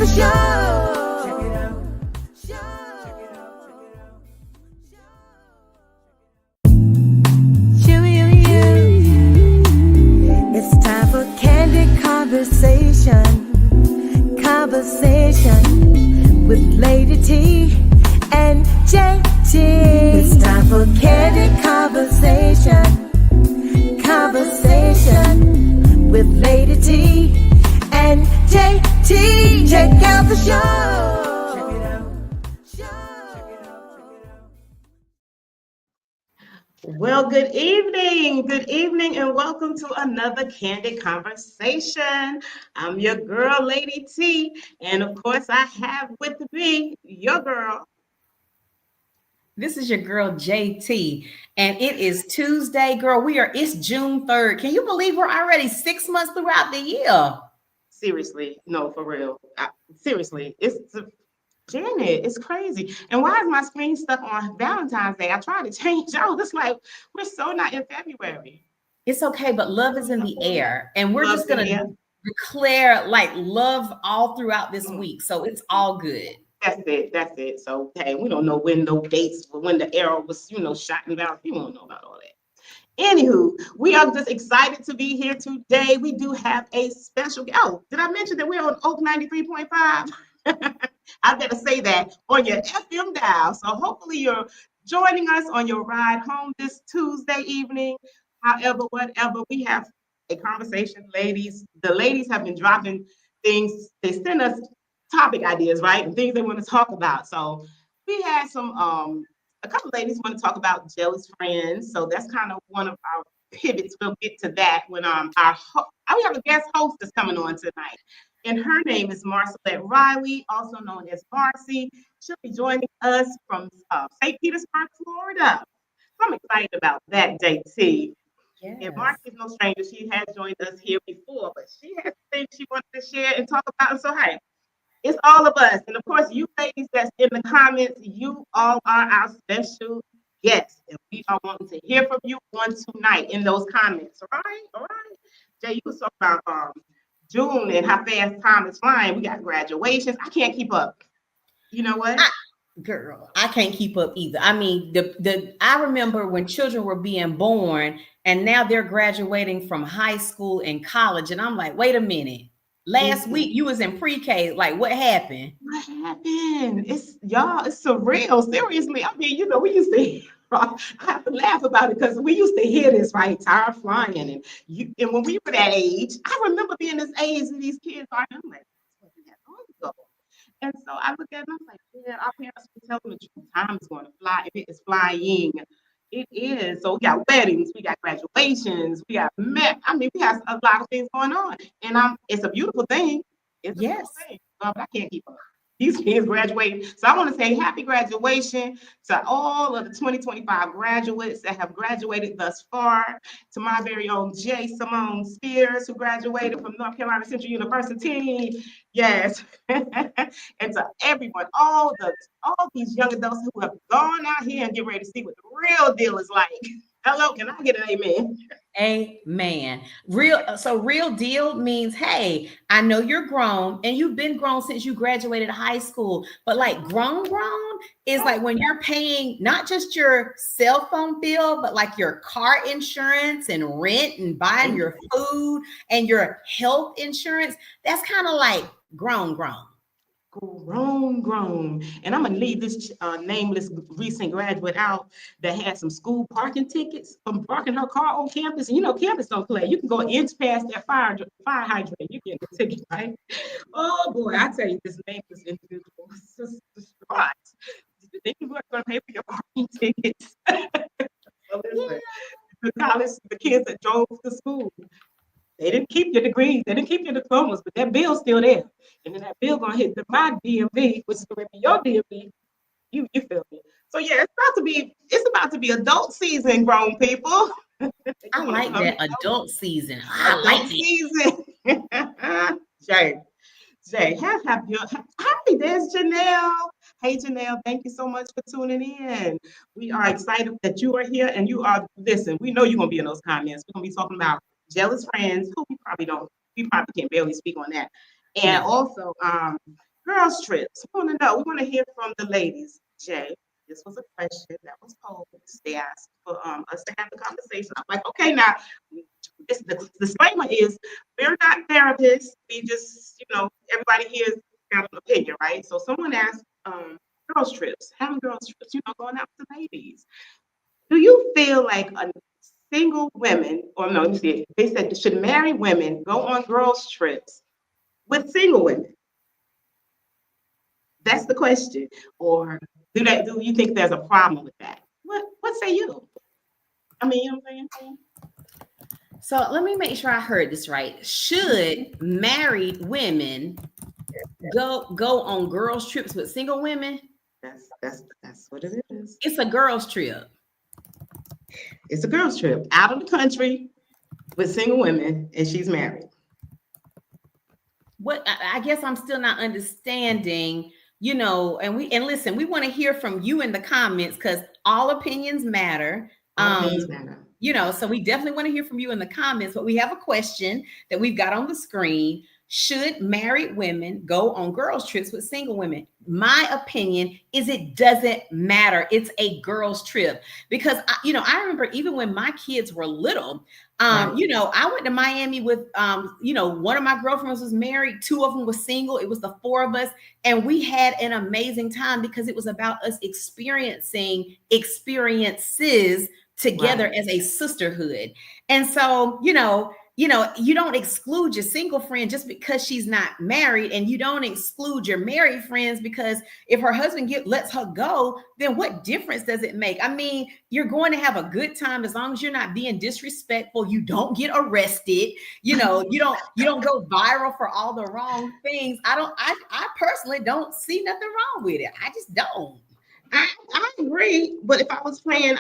the show. It's time for Candid Conversation. Conversation with Lady T and JT. It's time for Candid Conversation. Conversation with Lady T and JT. Check out the show. Well, good evening, and welcome to another Candid Conversation. I'm your girl, Lady T, and of course, I have with me your girl. This is your girl JT, and it is Tuesday, girl. It's June 3rd. Can you believe we're already 6 months throughout the year? Seriously, no, for real. Seriously, Janet, it's crazy. And why is my screen stuck on Valentine's Day? I tried to change out. It's like we're so not in February. It's okay, but love is in the air, and we're just gonna declare like love all throughout this week, so it's all good. That's it. So, hey, we don't know when no dates, when the arrow was, shot and down. We won't know about all that. Anywho, we are just excited to be here today. We do have a special. Oh, did I mention that we're on Oak 93.5? I better say that on your FM dial. So hopefully you're joining us on your ride home this Tuesday evening. However, whatever, we have a conversation, ladies. The ladies have been dropping things. They send us topic ideas, right? And things they want to talk about. So we had a couple of ladies want to talk about jealous friends. So that's kind of one of our pivots. We'll get to that when we have a guest host that's coming on tonight. And her name is Marcelette Riley, also known as Marcy. She'll be joining us from St. Petersburg, Florida. So I'm excited about that, JT. Yes. And Marcy is no stranger. She has joined us here before, but she has things she wanted to share and talk about. And so, hey, it's all of us. And of course, you ladies that's in the comments, you all are our special guests. And we are wanting to hear from you on tonight in those comments. All right? Jay, you was talking about June and how fast time is flying. We got graduations. I can't keep up. You know what? Girl, I can't keep up either. I mean, I remember when children were being born and now they're graduating from high school and college. And I'm like, wait a minute. Last week you was in pre-K. Like, what happened? What happened? It's surreal. Seriously. I mean, we used to I have to laugh about it because we used to hear this, right? Time flying. And when we were that age, I remember being this age and these kids are, I'm like, that's what we had long ago. And so I look at them, I'm like, yeah, our parents were telling the truth. Time is going to fly. If it is flying, it is. So we got weddings, we got graduations, we got we have a lot of things going on. And it's a beautiful thing. It's a beautiful thing. But I can't keep up. These kids graduating. So I want to say happy graduation to all of the 2025 graduates that have graduated thus far. To my very own J. Simone Spears, who graduated from North Carolina Central University. Yes. And to everyone, all these young adults who have gone out here and get ready to see what the real deal is like. Hello, can I get an amen? Amen. Real deal means, hey, I know you're grown and you've been grown since you graduated high school, but like grown is like when you're paying not just your cell phone bill, but like your car insurance and rent and buying your food and your health insurance. That's kind of like grown. And I'm gonna leave this nameless recent graduate out that had some school parking tickets from parking her car on campus. And campus don't play. You can go inch past that fire hydrant, you get the ticket, right? Oh boy, I tell you, this nameless individual is just distraught. You think you weren't gonna pay for your parking tickets? So listen, the kids that drove to school, they didn't keep your degrees, they didn't keep your diplomas, but that bill's still there. And then that bill gonna hit my DMV, which is gonna be your DMV. You feel me? So yeah, it's about to be adult season, grown people. I like that adult season. I like it. Jay, hi, there's Janelle. Hey Janelle, thank you so much for tuning in. We are excited that you are here and listen, we know you're gonna be in those comments. We're gonna be talking about jealous friends who we probably can barely speak on that. And also Girls trips. We want to know. We want to hear from the ladies. Jay, this was a question that was posed. They asked for us to have the conversation. I'm like, okay, now the disclaimer is we're not therapists. We just, everybody here has got an opinion, right? So someone asked, girls trips, having girls trips, going out with the ladies. Do you feel like a single women, or no, let me see it. They said should married women go on girls trips with single women? That's the question. Or do you think there's a problem with that? What say you? I mean, you know what I'm saying? So let me make sure I heard this right. Should married women go on girls trips with single women? That's what it is. It's a girls trip. It's a girls trip out of the country with single women, and she's married. What I guess I'm still not understanding, and listen, we want to hear from you in the comments because all opinions matter. All opinions matter. So we definitely want to hear from you in the comments, but we have a question that we've got on the screen. Should married women go on girls trips with single women? My opinion is it doesn't matter. It's a girls trip because I remember even when my kids were little, right. I went to Miami with, one of my girlfriends was married. 2 of them were single. It was the 4 of us. And we had an amazing time because it was about us experiencing experiences together right. as a sisterhood. And so, you don't exclude your single friend just because she's not married, and you don't exclude your married friends because if her husband lets her go, then what difference does it make? I mean, you're going to have a good time as long as you're not being disrespectful. You don't get arrested. You don't go viral for all the wrong things. I personally don't see nothing wrong with it. I just don't. I agree, but if I was playing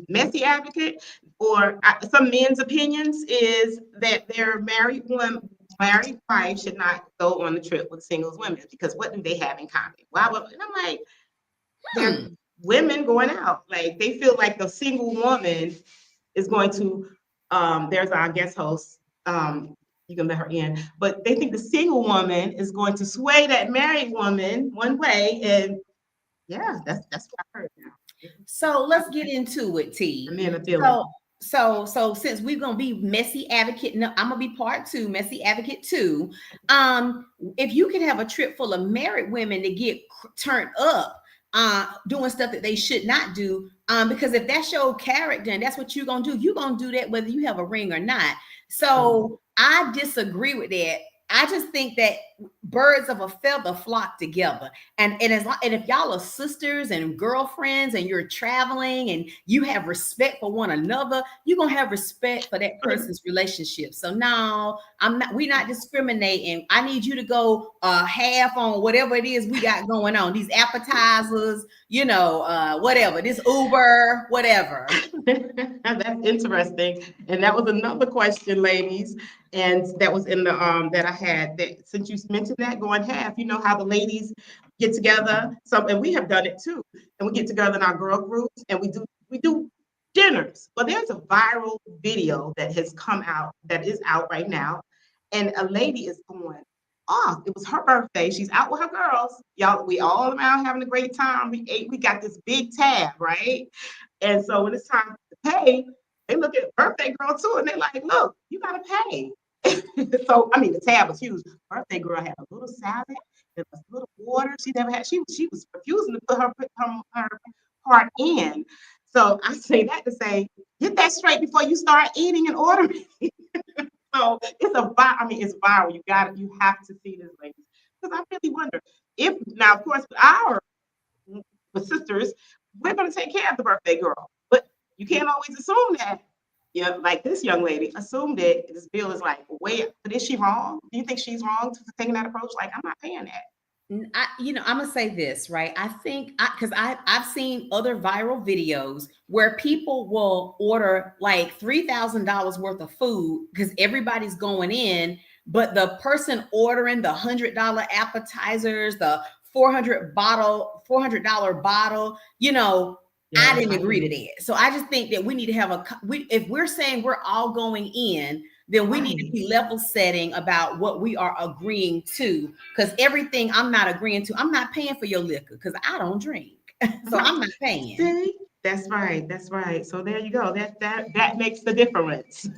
messy advocate, or some men's opinions is that their married wife should not go on the trip with singles women because what do they have in common? Why would, and I'm like, they're women going out. Like they feel like the single woman is going to, there's our guest host, you can let her in, but they think the single woman is going to sway that married woman one way, and yeah, that's what I heard now. So let's get into it, T. So since we're gonna be messy advocate, no, I'm gonna be part 2, messy advocate 2. If you can have a trip full of married women to get turned up, doing stuff that they should not do, because if that's your character and that's what you're gonna do that whether you have a ring or not. So I disagree with that. I just think that birds of a feather flock together. And if y'all are sisters and girlfriends and you're traveling and you have respect for one another, you're going to have respect for that person's relationship. So no, we're not discriminating. I need you to go half on whatever it is we got going on. These appetizers, whatever, this Uber, whatever. That's interesting. And that was another question, ladies. And that was in the that I had that since you mentioned that going half, how the ladies get together. And we have done it too. And we get together in our girl groups and we do dinners. But there's a viral video that has come out that is out right now. And a lady is going off. It was her birthday. She's out with her girls. Y'all, we all around having a great time. We ate, we got this big tab, right? And so when it's time to pay, they look at birthday girl too, and they're like, look, you gotta pay. So I mean the tab was huge. Birthday girl had a little salad and a little water. She never had, she was refusing to put her part in. So I say that to say, get that straight before you start eating and ordering. So it's viral. You have to see this, ladies. Because I really wonder if now, of course, with sisters, we're gonna take care of the birthday girl. But you can't always assume that. Like this young lady assumed that this bill is like, wait, but is she wrong? Do you think she's wrong for taking that approach? Like, I'm not paying that. I'm gonna say this, right? I think because I've seen other viral videos where people will order like $3,000 worth of food because everybody's going in, but the person ordering the $100 appetizers, the $400 bottle, yeah, I didn't agree to that. So I just think that we need to have if we're saying we're all going in, then we need to be level setting about what we are agreeing to. Because everything I'm not agreeing to, I'm not paying for your liquor because I don't drink. So I'm not paying. See? That's right. That's right. So there you go. That makes the difference.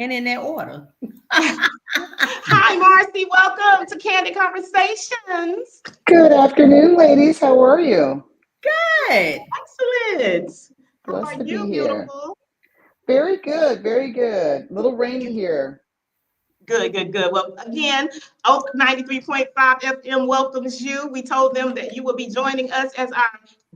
And in that order. Hi, Marcy. Welcome to Candid Conversations. Good afternoon, ladies. How are you? Good. Excellent. How Blessed are to be you, here. beautiful? Very good, very good. A little rainy here. Good, good, good. Well, again, Oak 93.5 FM welcomes you. We told them that you will be joining us as our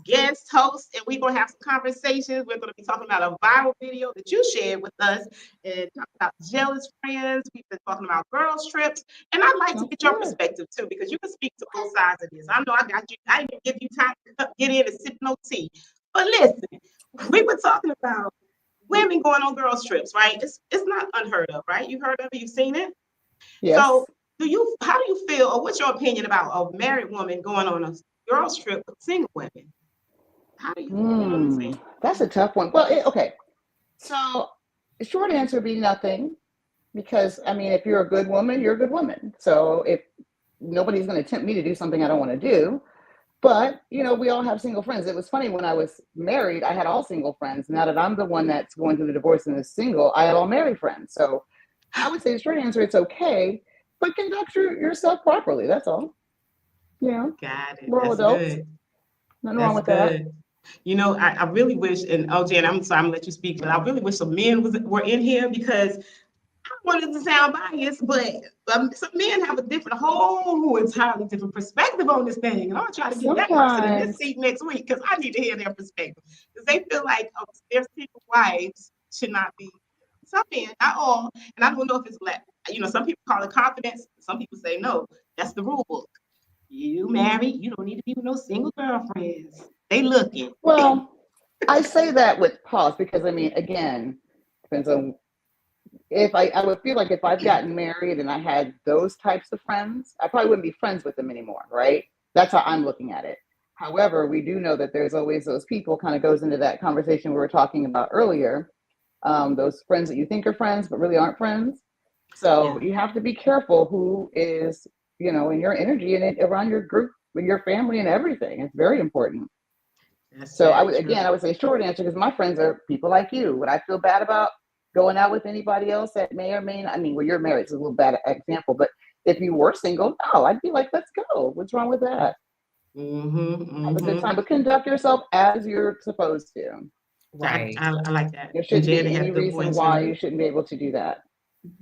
guest host, and we're going to have some conversations. We're going to be talking about a viral video that you shared with us and talk about jealous friends. We've been talking about girls' trips, and I'd like to get your perspective too, because you can speak to both sides of this. I know I got you. I didn't give you time to get in and sip no tea. But listen, we were talking about women going on girls' trips, right? It's not unheard of, right? You heard of it, you've seen it. Yes. So how do you feel, or what's your opinion about a married woman going on a girls' trip with single women? How do you feel? That's a tough one. Well, okay. So the short answer would be nothing, because I mean, if you're a good woman, you're a good woman. So if nobody's going to tempt me to do something I don't want to do. But, you know, we all have single friends. It was funny, when I was married, I had all single friends. Now that I'm the one that's going through the divorce and is single, I had all married friends. So I would say the short answer, it's okay, but conduct yourself properly. That's all. You know, Got it. we're all That's adults. good. Nothing That's wrong with good. that. You know, I really wish, and OJ, and I'm sorry, I'm gonna let you speak, but I really wish some men were in here, because I wanted to sound biased, but some men have a whole entirely different perspective on this thing. And I'm gonna try to get that person in this seat next week, because I need to hear their perspective. Because they feel like their single wives should not be, some men, not all, and I don't know if it's some people call it confidence, some people say no, that's the rule book. You married, you don't need to be with no single girlfriends. They looking. Well, I say that with pause, because I mean, again, depends on if I would feel like if I've gotten married and I had those types of friends, I probably wouldn't be friends with them anymore, right? That's how I'm looking at it. However, we do know that there's always those people, kind of goes into that conversation we were talking about earlier, those friends that you think are friends but really aren't friends. So you have to be careful who is, you know, in your energy and around your group, with your family and everything. It's very important. So I would say short answer, because my friends are people like you. Would I feel bad about going out with anybody else that may or may not? I mean, well, you're married, it's a little bad example, but if you were single, no, I'd be like, let's go. What's wrong with that? Have a good time, but conduct yourself as you're supposed to. Right. I like that. There shouldn't be any reason why you shouldn't be able to do that.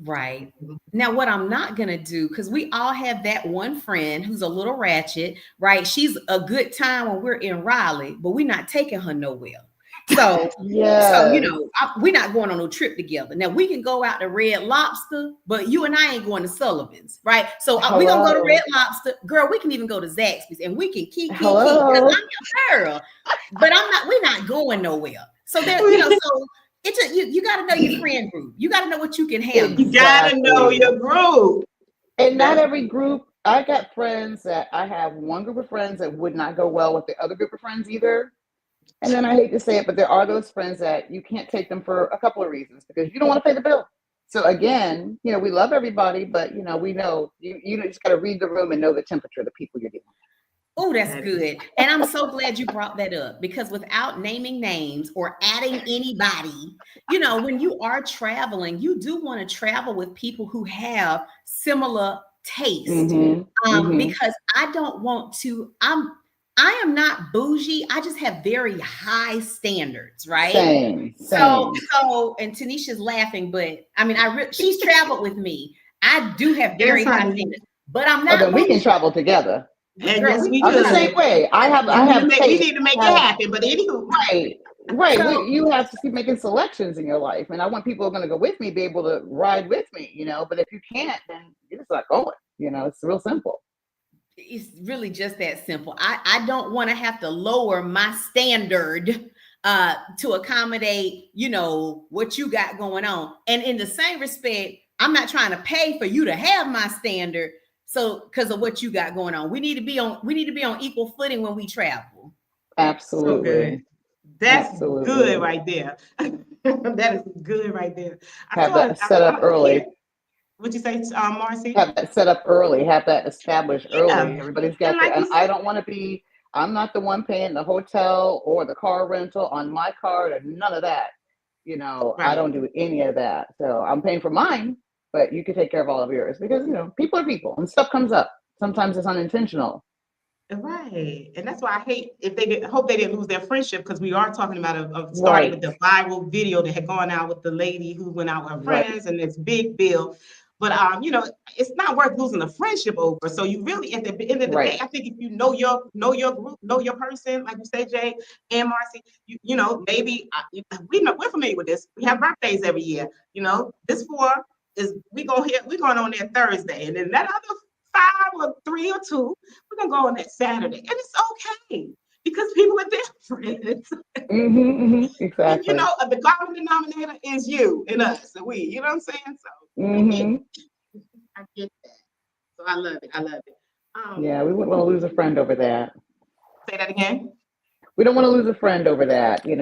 Right. Now, what I'm not going to do, because we all have that one friend who's a little ratchet, right? She's a good time when we're in Raleigh, but we're not taking her nowhere. So, you know, we're not going on no trip together. Now, we can go out to Red Lobster, but you and I ain't going to Sullivan's, right? So we're going to go to Red Lobster. Girl, we can even go to Zaxby's, and we can keep. Because I'm your girl. But we're not going nowhere. So there, you know, so it's you got to know your friend group. You got to know what you can handle. You got to know your group. And not every group. I got friends that I have one group of friends that would not go well with the other group of friends either. And then I hate to say it, but there are those friends that you can't take them for a couple of reasons, because you don't want to pay the bill. So again, you know, we love everybody, but you know, we know you just got to read the room and know the temperature of the people you're dealing with. Oh, that's good. And I'm so glad you brought that up, because without naming names or adding anybody, you know, when you are traveling, you do want to travel with people who have similar taste. Because I don't want to, I am not bougie. I just have very high standards, right? Same. So, and Tanisha's laughing, but I mean, she's traveled with me. I do have very high standards, but I'm not. Oh, we can travel together. And yes, we do. I'm the same way. We need to make it happen, but anywho. Right. So, you have to keep making selections in your life, and I want people who are going to go with me be able to ride with me, you know. But if you can't, then you're just not going. You know, it's real simple. It's really just that simple. I don't want to have to lower my standard to accommodate, you know, what you got going on. And in the same respect, I'm not trying to pay for you to have my standard. So because of what you got going on, we need to be on equal footing when we travel. Absolutely. So good. That's good right there. That is good right there. Have that set up early. What'd you say, Marcy? Have that set up early. Have that established Yeah. early. Everybody's And got like their, you and I said, don't want to be. I'm not the one paying the hotel or the car rental on my card or none of that. I right. don't do any of that. So I'm paying for mine, but you can take care of all of yours because people are people and stuff comes up. Sometimes it's unintentional. Right. And that's why I hate if they did hope they didn't lose their friendship because we are talking about starting with Right. the viral video that had gone out with the lady who went out with her Right. friends and this big bill. But it's not worth losing a friendship over. So you really at the end of the day, Right. I think if you know your group, know your person, like you say, Jay and Marcy, maybe we're familiar with this. We have birthdays every year. This we're going on there Thursday, and then that other 5 or 3 or 2, we're gonna go on that Saturday, and it's okay because people are different. Exactly. The common denominator is you and us, and we. You know what I'm saying? So I get that. So I love it. I love it. Yeah, we wouldn't want to lose a friend over that. Say that again. We don't want to lose a friend over that. We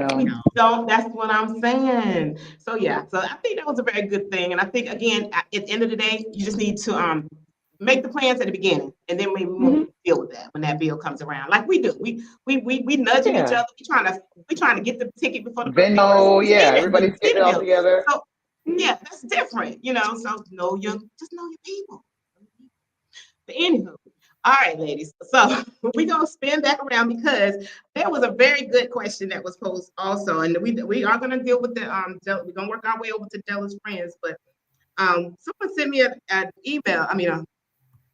don't. That's what I'm saying. So yeah. So I think that was a very good thing, and I think again, at the end of the day, you just need to make the plans at the beginning, and then we won't deal with that when that bill comes around, like we do. We nudging each Yeah. other. We trying to get the ticket before the birthday. Venmo, We see yeah, that everybody's see getting the it all bill. together. So yeah, that's different, So just know your people. But anywho, all right, ladies. So we're gonna spin back around because there was a very good question that was posed also, and we are gonna deal with the we're gonna work our way over to jealous friends, but someone sent me an email.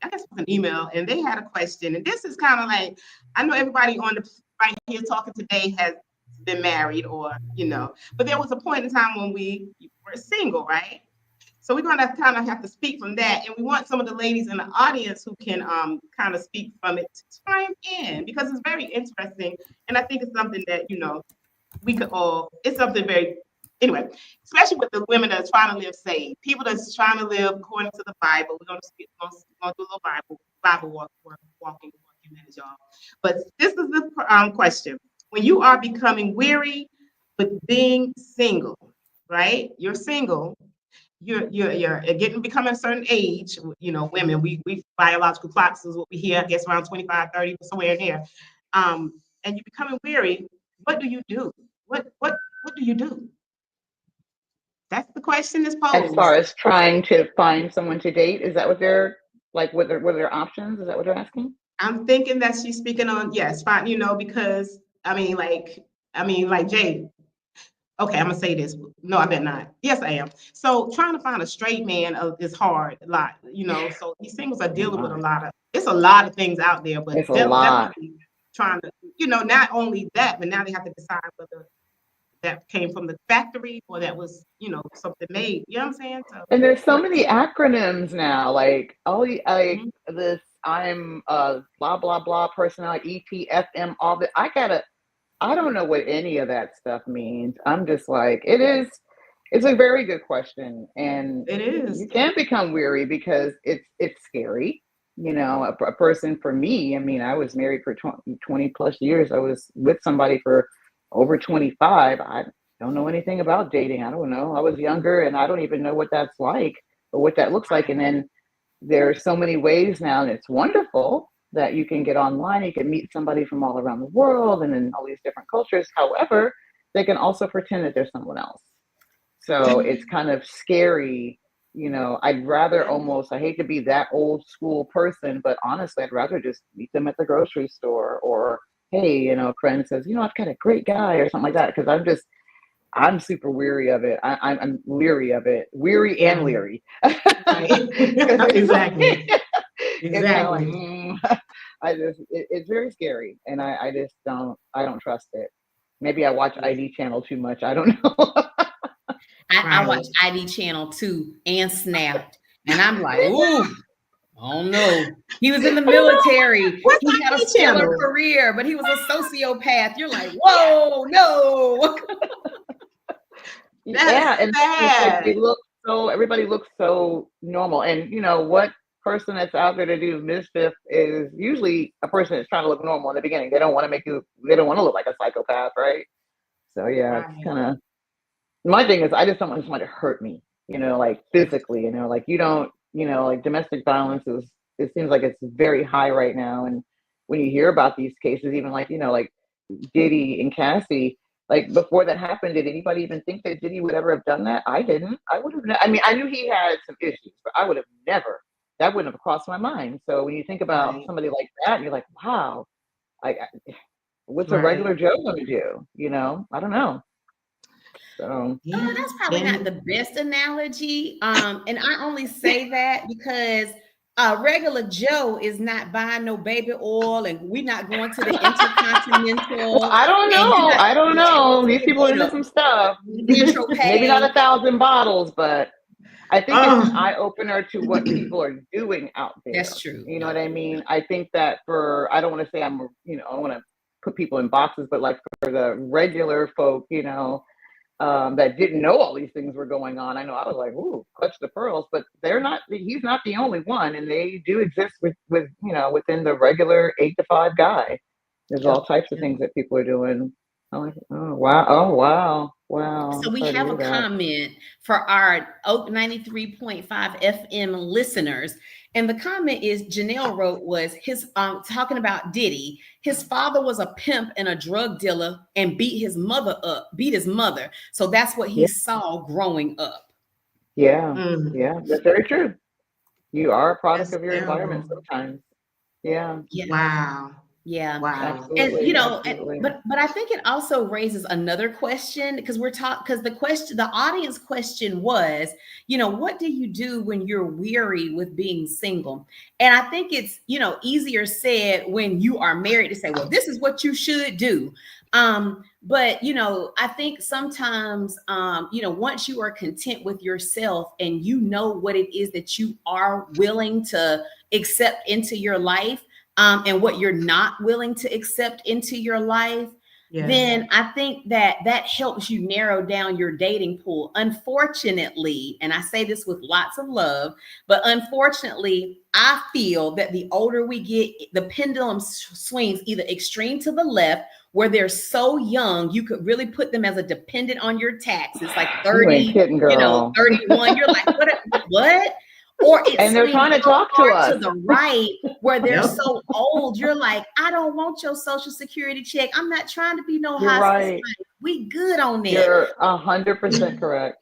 I guess it was an email, and they had a question, and this is kind of like I know everybody on the right here talking today has been married or but there was a point in time when we were single, right? So we're going to kind of have to speak from that. And we want some of the ladies in the audience who can kind of speak from it to chime in because it's very interesting. And I think it's something that, we could all, it's something very, anyway, especially with the women that are trying to live saved, people that's trying to live according to the Bible. We're going to do a little Bible walking for a few minutes, y'all. But this is the question. When you are becoming weary with being single, right? You're single. You're becoming a certain age, women, we biological clocks is what we hear, I guess around 25, 30, somewhere in there. And you're becoming weary. What do you do? What do you do? That's the question that's posed. As far as trying to find someone to date, is that what they're like? What are their options? Is that what they're asking? I'm thinking that she's speaking on, yes, fine, because like Jay. Okay, I'm gonna say this. No, I bet not. Yes, I am. So trying to find a straight man is hard a lot, So these singles are dealing with it's a lot of things out there, but It's a lot. definitely trying to, not only that, but now they have to decide whether that came from the factory or that was, something made. You know what I'm saying? So, And there's so many acronyms now, like this. I'm a blah blah blah personality, EPFM, all that. I don't know what any of that stuff means. I'm just like, it's a very good question. And it is. you can become weary because it's scary. A person, for me, I was married for 20 plus years. I was with somebody for over 25. I don't know anything about dating. I don't know. I was younger and I don't even know what that's like or what that looks like. And then there are so many ways now, and it's wonderful that you can get online, you can meet somebody from all around the world and in all these different cultures. However, they can also pretend that they're someone else. So it's kind of scary. I'd rather I hate to be that old school person, but honestly, I'd rather just meet them at the grocery store or, hey, a friend says, I've got a great guy or something like that. Cause I'm super weary of it. I'm leery of it, and leery. Right. Exactly. It's kind of like, it's very scary, and I just don't trust it. Maybe I watch ID channel too much. I don't know. I watch ID channel 2 and Snapped, and I'm like, ooh, oh no. He was in the military. He had a stellar career, but he was a sociopath. You're like, whoa, no. Yeah, and it's like everybody looks so normal, and what person that's out there to do mischief is usually a person that's trying to look normal in the beginning. They don't want to look like a psychopath, right? So yeah, it's kind of my thing is I just don't want someone to hurt me, like physically, like you don't, like domestic violence it seems like it's very high right now. And when you hear about these cases, even like, like Diddy and Cassie, like before that happened, did anybody even think that Diddy would ever have done that? I didn't. I would have, I mean, I knew he had some issues, but I would have never, that wouldn't have crossed my mind. So when you think about Right. somebody like that, you're like, wow, like what's a Right. regular Joe going to do? I don't know. So Yeah. That's probably not the best analogy. And I only say that because regular Joe is not buying no baby oil, and we're not going to the Intercontinental. well, I don't And you're know. not I don't going know. to These people are into some stuff. Metro Maybe not Pay. 1,000 bottles, but I think it's an Oh. eye opener to what people are doing out there. That's true. You know what I mean? I think that I don't want to say I don't want to put people in boxes, but like for the regular folk, that didn't know all these things were going on. I know I was like, ooh, clutch the pearls, but he's not the only one. And they do exist with within the regular 8 to 5 guy. There's all types of things that people are doing. I'm like, oh wow. So we have a comment for our Oak 93.5 FM listeners. And the comment is Janelle wrote was his talking about Diddy. His father was a pimp and a drug dealer and beat his mother. So that's what he saw growing up. Yeah. Yeah, that's very true. You are a product of your terrible. environment sometimes. Yeah. Wow. Yeah. Wow. Absolutely, and but I think it also raises another question because the audience question was, what do you do when you're weary with being single? And I think it's, easier said when you are married to say, well, this is what you should do. But I think sometimes, once you are content with yourself and you know what it is that you are willing to accept into your life, and what you're not willing to accept into your life, then I think that helps you narrow down your dating pool. Unfortunately, and I say this with lots of love, but unfortunately, I feel that the older we get, the pendulum swings either extreme to the left, where they're so young, you could really put them as a dependent on your taxes, like 30, You ain't kidding, girl. 31. You're like, what? Or and they're trying to talk to us to the right, where they're so old. You're like, I don't want your social security check. I'm not trying to be no hospice. Right. We good on that. You're 100% correct.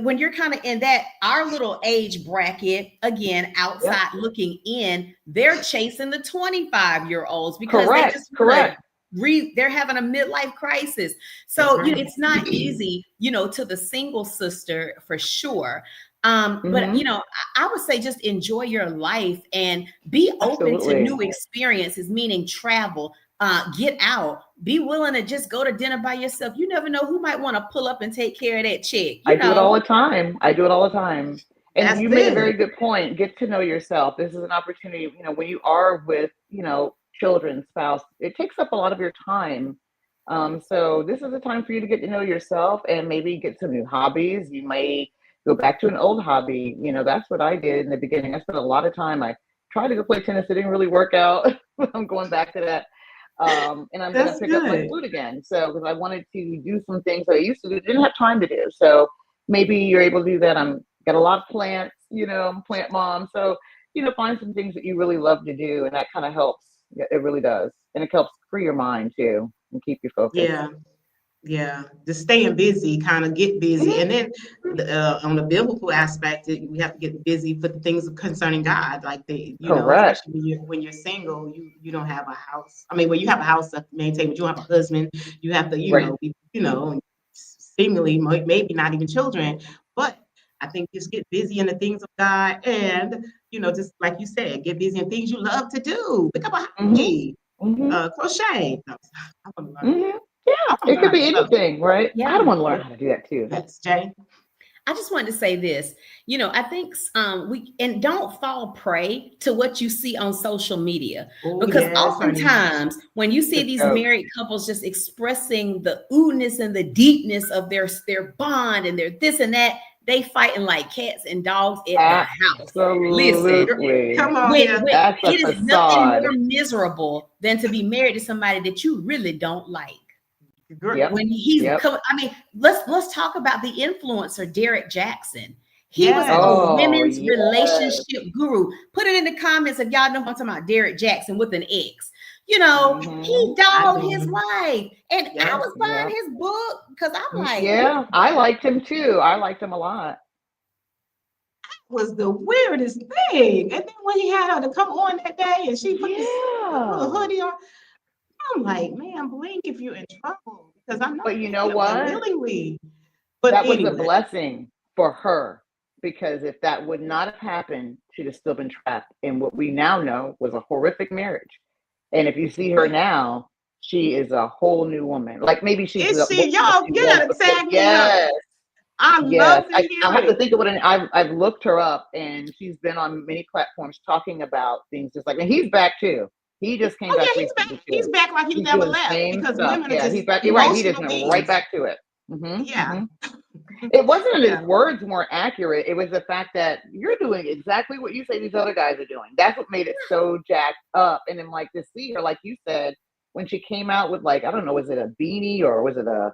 When you're kind of in that our little age bracket, again, outside looking in, they're chasing the 25-year-olds because they just they're having a midlife crisis. So it's not easy, to the single sister for sure. But I would say just enjoy your life and be open to new experiences, meaning travel, get out, be willing to just go to dinner by yourself. You never know who might want to pull up and take care of that chick. I do it all the time. And you made a very good point. Get to know yourself. This is an opportunity, when you are with, children, spouse, it takes up a lot of your time. So this is a time for you to get to know yourself and maybe get some new hobbies. You may go back to an old hobby. That's what I did in the beginning. I spent a lot of time. I tried to go play tennis. It didn't really work out. I'm going back to that. And I'm going to pick up my flute again. So, because I wanted to do some things that I used to do, didn't have time to do. So maybe you're able to do that. I'm got a lot of plants, I'm a plant mom. So, find some things that you really love to do. And that kind of helps. It really does. And it helps free your mind too and keep you focused. Yeah, just staying busy, kind of get busy. And then on the biblical aspect, we have to get busy for the things concerning God. Like especially when you're single, you don't have a house. I mean, when you have a house to maintain, but you don't have a husband, you have to, seemingly maybe not even children. But I think just get busy in the things of God and, just like you said, get busy in things you love to do. Pick up a hobby, crochet. Yeah, it could be anything, right? Yeah. I don't want to learn how to do that too. That's Jay. I just wanted to say this, I think and don't fall prey to what you see on social media, because oftentimes when you see these married couples just expressing the oohness and the deepness of their bond and their this and that, they fighting like cats and dogs at the house. Listen, come on, it is nothing more miserable than to be married to somebody that you really don't like. Yep. When he's Yep. coming, I mean, let's talk about the influencer Derek Jackson. He was Yes. a Oh, women's yes. relationship guru. Put it in the comments if y'all know what I'm talking about. Derek Jackson with an X. You know, he dogged his wife, and I Yes. was buying Yep. his book because I'm like, Yeah, I liked him too. I liked him a lot. Was the weirdest thing. And then when he had her to come on that day and she put this little Yeah. hoodie on, I'm like, man, blink if you're in trouble. Because I know But you he know kept that what? willingly. But That was a anyway, blessing for her, because if that would not have happened, she'd have still been trapped in what we now know was a horrific marriage. And if you see her but now, she is a whole new woman. Like maybe she's is the she, woman that y'all, she you was gotta before. tag me up. Yes, I yes. love to hear I'll have to it. think of it. And I've looked her up, and she's been on many platforms talking about things just like, and he's back too. He just came Oh back yeah, he's back. recently He's too. back like he He's never doing the left same because stuff. women are Yeah, just he's back. You're right. He just emotional went right beings. back to it. Yeah. It wasn't that Yeah. his words weren't accurate. It was the fact that you're doing exactly what you say these other guys are doing. That's what made it so jacked up. And then, like, to see her, like you said, when she came out with, like, I don't know, was it a beanie or was it a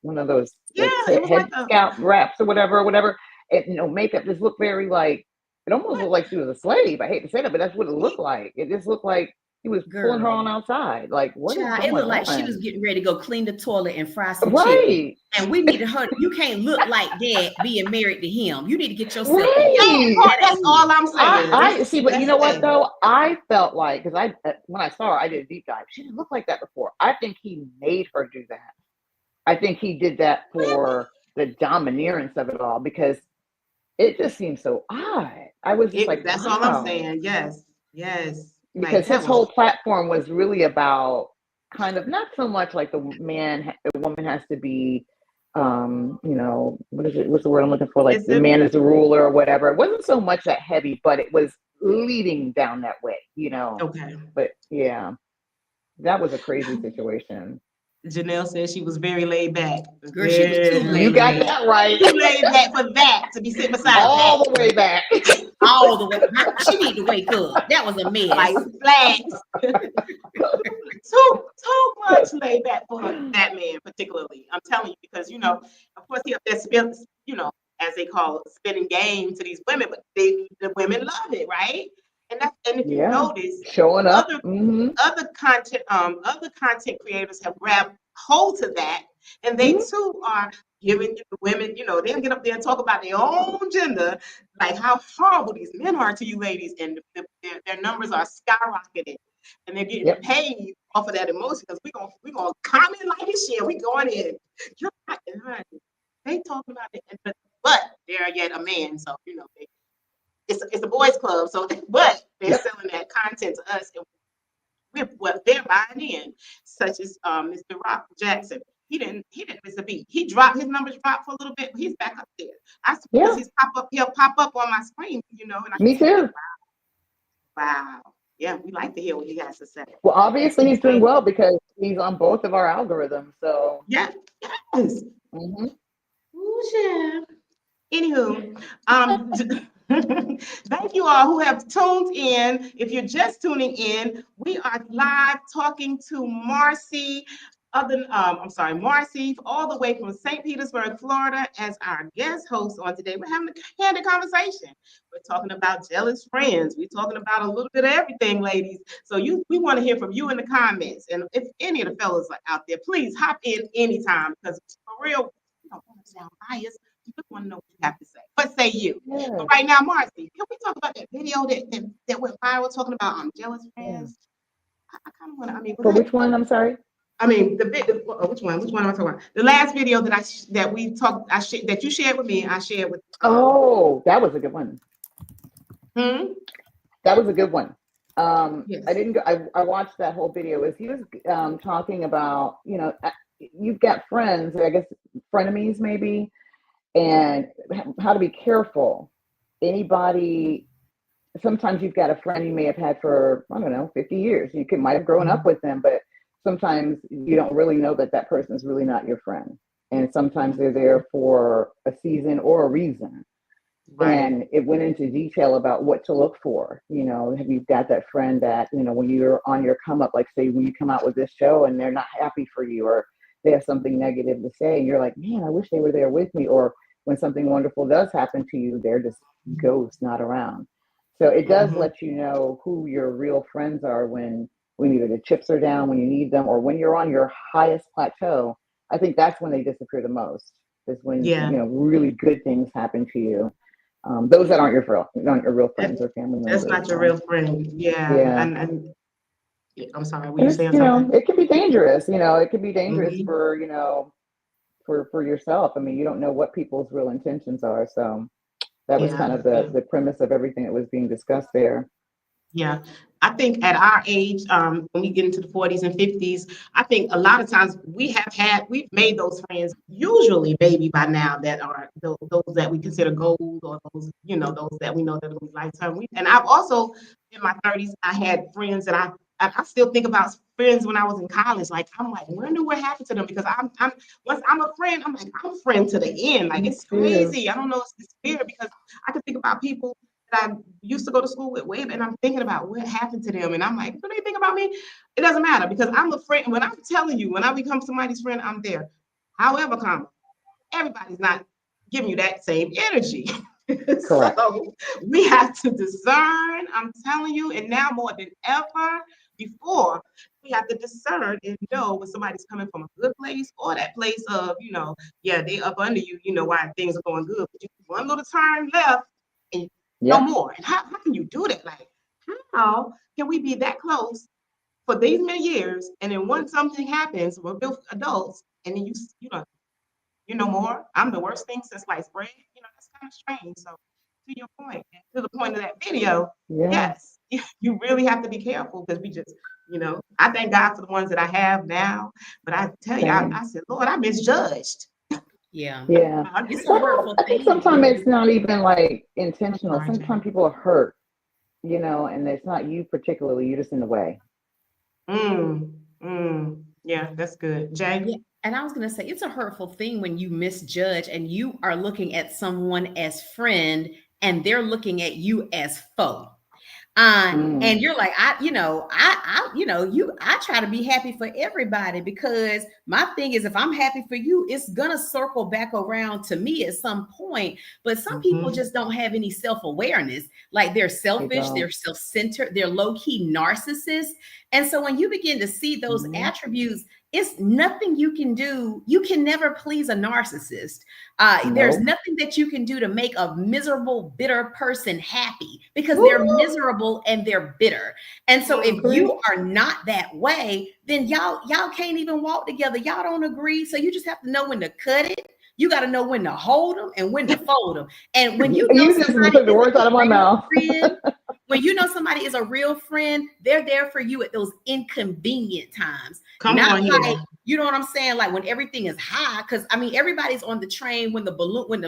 one of those Yeah, like it was like head a scout wraps or whatever? And makeup just looked very like, it almost what? looked like she was a slave. I hate to say that, but that's what it looked like. It just looked like he was pulling her on girl, outside. Like, what is child, it going looked like she was on? getting ready to go clean the toilet and fry some chicken. Right. And we needed her. You can't look like that being married to him. You need to get yourself together. Right. That part, that's all I'm saying. I see, but you know what That's though? I felt like, because when I saw her, I did a deep dive. She didn't look like that before. I think he made her do that. I think he did that for the domineerance of it all, because it just seemed so odd. I was just like, That's all I'm wow, saying. Yes, yes. Like because that his was whole platform was really about kind of not so much like the woman has to be, what is it? What's the word I'm looking for? Like is the it man is the ruler or whatever. It wasn't so much that heavy, but it was leading down that way. okay. But yeah, that was a crazy situation. Janelle said she was very laid back. Girl, she was too Very You laid got back. that right. too laid back for that to be sitting beside All that. the way back. All the way. She need to wake up. That was a mess. Like flags. too much laid back for that man, particularly. I'm telling you, because of course he up there spilling, as they call it, spinning game to these women, but the women love it, right? And if you Yeah, notice, showing up. other content creators have grabbed hold to that, and they too are giving the women, they'll get up there and talk about their own gender, like how horrible these men are to you ladies, and their numbers are skyrocketing, and they're getting Yep. paid off of that emotion, because we're gonna comment, like, and share. We going in. You're not, honey, they talking about it, but they're yet a man, so it's a boys club. So, but they're Yep. selling that content to us, and they're buying in, such as Mr. Rock Jackson. He didn't miss a beat. His numbers dropped for a little bit, but he's back up there. I suppose he'll pop up on my screen, and I Me can say, too. wow. Yeah, we like to hear what he has to say. Well, obviously he's doing well because he's on both of our algorithms. So Yeah, yes. Ooh, yeah. Anywho, thank you all who have tuned in. If you're just tuning in, we are live talking to Marcy, Marcy, all the way from St. Petersburg, Florida, as our guest host on today. We're having a candid conversation. We're talking about jealous friends. We're talking about a little bit of everything, ladies. So we want to hear from you in the comments. And if any of the fellas are out there, please hop in anytime, because for real, we don't want to sound biased. We just want to know what you have to say. What say you? yeah. But right now, Marcy, can we talk about that video that went viral talking about jealous friends? I kind of want to. I mean, For which one? I'm sorry. I mean, which one? Which one am I talking about? The last video that that you shared with me, I shared with. Oh, that was a good one. That was a good one. Yes. I didn't go. I watched that whole video. He was talking about, you've got friends, I guess frenemies maybe, and how to be careful. Anybody. Sometimes you've got a friend you may have had for, I don't know, 50 years. You might have grown up with them, but sometimes you don't really know that person is really not your friend. And sometimes they're there for a season or a reason. Right. And it went into detail about what to look for. Have you got that friend that, when you're on your come up, like say when you come out with this show and they're not happy for you, or they have something negative to say, and you're like, man, I wish they were there with me. Or when something wonderful does happen to you, they're just ghosts, not around. So it does Mhm. let you know who your real friends are when either the chips are down, when you need them, or when you're on your highest plateau. I think that's when they disappear the most. Is when Yeah. really good things happen to you. Those that aren't your real That, friends or family that's members. not your real friend. Yeah. Yeah, And I'm sorry, were and you it's saying something? it can be dangerous. It can be dangerous Hmm. for for yourself. I mean, you don't know what people's real intentions are. So that was Yeah. kind of Yeah. the premise of everything that was being discussed there. Yeah, I think at our age, when we get into the 40s and 50s, I think a lot of times we've made those friends, usually maybe by now, that are those that we consider gold, or those, those that we know that will be lifetime. And I've also, in my 30s, I had friends that I still think about friends when I was in college. Like, I'm like, wonder what happened to them, because once I'm a friend, I'm like, I'm a friend to the end. Like, Me it's too. crazy. I don't know, it's weird, because I can think about people that I used to go to school with way, and I'm thinking about what happened to them. And I'm like, do they think about me? It doesn't matter, because I'm a friend. When I'm telling you, when I become somebody's friend, I'm there. However, everybody's not giving you that same energy. Correct. So we have to discern, I'm telling you, and now more than ever before, we have to discern and know when somebody's coming from a good place, or that place of, yeah, they up under you, why things are going good. But you one little turn left and no Yep. more. And how can you do that? Like, how can we be that close for these many years, and then once something happens, we're both adults, and then you know more. I'm the worst thing since sliced bread. That's kind of strange. So, to your point, and to the point of that video, Yeah. yes, you really have to be careful, because I thank God for the ones that I have now. But I tell you, Same. I said, Lord, I misjudged. Yeah. Yeah. I It's a hurtful I think thing sometimes when it's you, not even like I'm intentional. sorry, Jay. Sometimes people are hurt, and it's not you particularly. You're just in the way. Yeah, that's good. Jay? yeah. And I was going to say, it's a hurtful thing when you misjudge and you are looking at someone as friend and they're looking at you as foe. Mm. And you're like, I try to be happy for everybody, because my thing is, if I'm happy for you, it's gonna circle back around to me at some point. But some people Mm-hmm. just don't have any self-awareness. Like, they're They selfish, don't. they're self-centered, they're low-key narcissists. And so when you begin to see those Mhm. attributes, it's nothing you can do. You can never please a narcissist. There's Nope. nothing that you can do to make a miserable, bitter person happy, because Woo! they're miserable and they're bitter. And so if Agree. you are not that way, then y'all can't even walk together. Y'all don't agree. So you just have to know when to cut it. You got to know when to hold them and when to fold them. And when you know You just somebody took the is words a out of my real mouth. friend, when you know somebody is a real friend, they're there for you at those inconvenient times. Come Not on like, here. you know what I'm saying? Like when everything is high, because I mean, everybody's on the train when the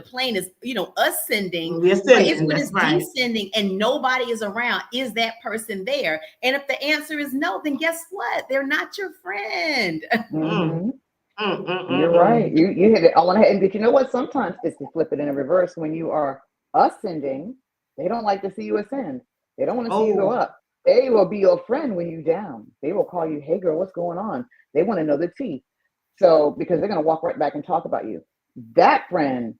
plane is, ascending, We're but it's sending. when That's it's right. descending and nobody is around. Is that person there? And if the answer is no, then guess what? They're not your friend. Mm, Hmm. mm, mm, You're mm, right. mm. You hit it all on the head. But you know what? Sometimes it's to flip it in a reverse. When you are ascending, they don't like to see you ascend. They don't want to see you go Oh, up. They will be your friend when you down. They will call you, hey girl, what's going on? They want to know the tea. So because they're gonna walk right back and talk about you. That friend,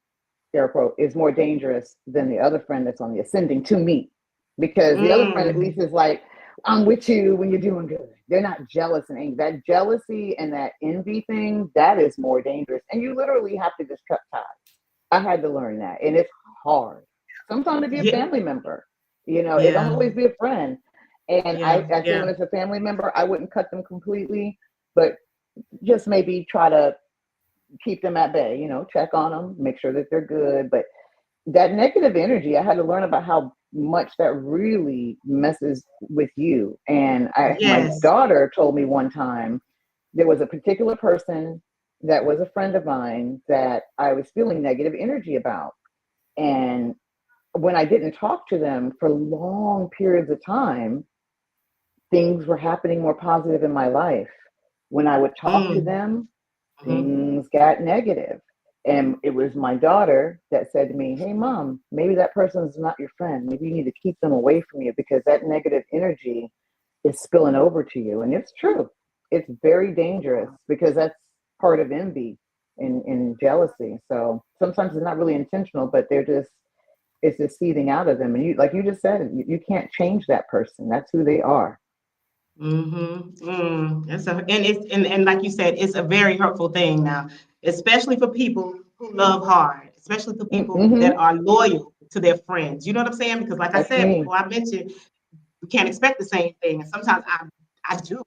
air quote, is more dangerous than the other friend that's on the ascending to me. Because the other friend at mm, least is like, I'm with you when you're doing good. They're not jealous and angry. That jealousy and that envy thing, that is more dangerous. And you literally have to just cut ties. I had to learn that. And it's hard. Sometimes to be a yeah, family member. It don't yeah, always be a friend. And yeah, I say yeah. when it's a family member, I wouldn't cut them completely, but just maybe try to keep them at bay, check on them, make sure that they're good. But that negative energy, I had to learn about how much that really messes with you. And my Yes. daughter told me one time there was a particular person that was a friend of mine that I was feeling negative energy about. And when I didn't talk to them for long periods of time, things were happening more positive in my life. When I would talk to Mm, them, mm-hmm. things got negative. And it was my daughter that said to me, hey, mom, maybe that person's not your friend. Maybe you need to keep them away from you because that negative energy is spilling over to you. And it's true. It's very dangerous because that's part of envy and jealousy. So sometimes it's not really intentional, but it's just seething out of them. And you, like you just said, you can't change that person. That's who they are. And like you said, it's a very hurtful thing now, especially for people who love hard, especially for people that Mm-hmm. are loyal to their friends. You know what I'm saying? Because like I That's said me. before, I mentioned we can't expect the same thing. And sometimes I do.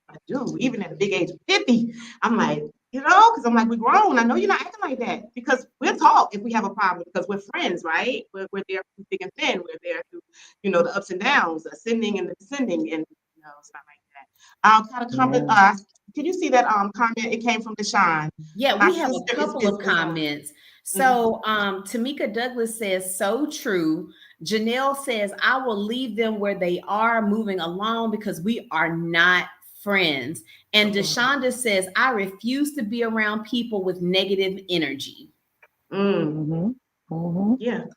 Even at the big age of 50, I'm like, because I'm like, we're grown. I know you're not acting like that because we'll talk if we have a problem because we're friends, right? We're there through thick and thin. We're there through, the ups and downs, the ascending and the descending. And it's not like that. Kind of comment. Yeah. Can you see that comment? It came from Deshawn. Yeah, My we have a sister couple of is comments. So Tamika Douglas says, so true. Janelle says, I will leave them where they are moving along because we are not friends. And Deshonda says, I refuse to be around people with negative energy. Mm-hmm. Mm-hmm. Yeah, So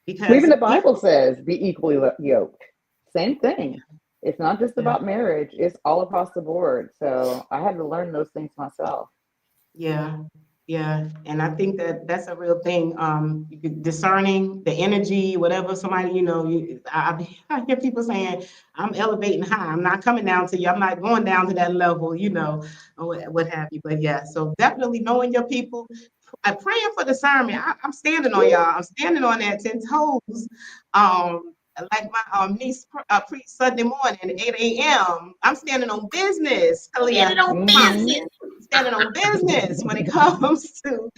because even the Bible says be equally yoked. Same thing. It's not just yeah. about marriage, it's all across the board. So I had to learn those things myself. Yeah, yeah, and I think that that's a real thing. Discerning the energy, whatever somebody, I hear people saying, "I'm elevating high. I'm not coming down to you. I'm not going down to that level," or what have you. But yeah, so definitely knowing your people. I'm praying for discernment. I'm standing on y'all. I'm standing on that 10 toes. Like my niece preached Sunday morning at 8 a.m. I'm standing on business. Get Kalia it on Mm-hmm. business. standing on business when it comes to,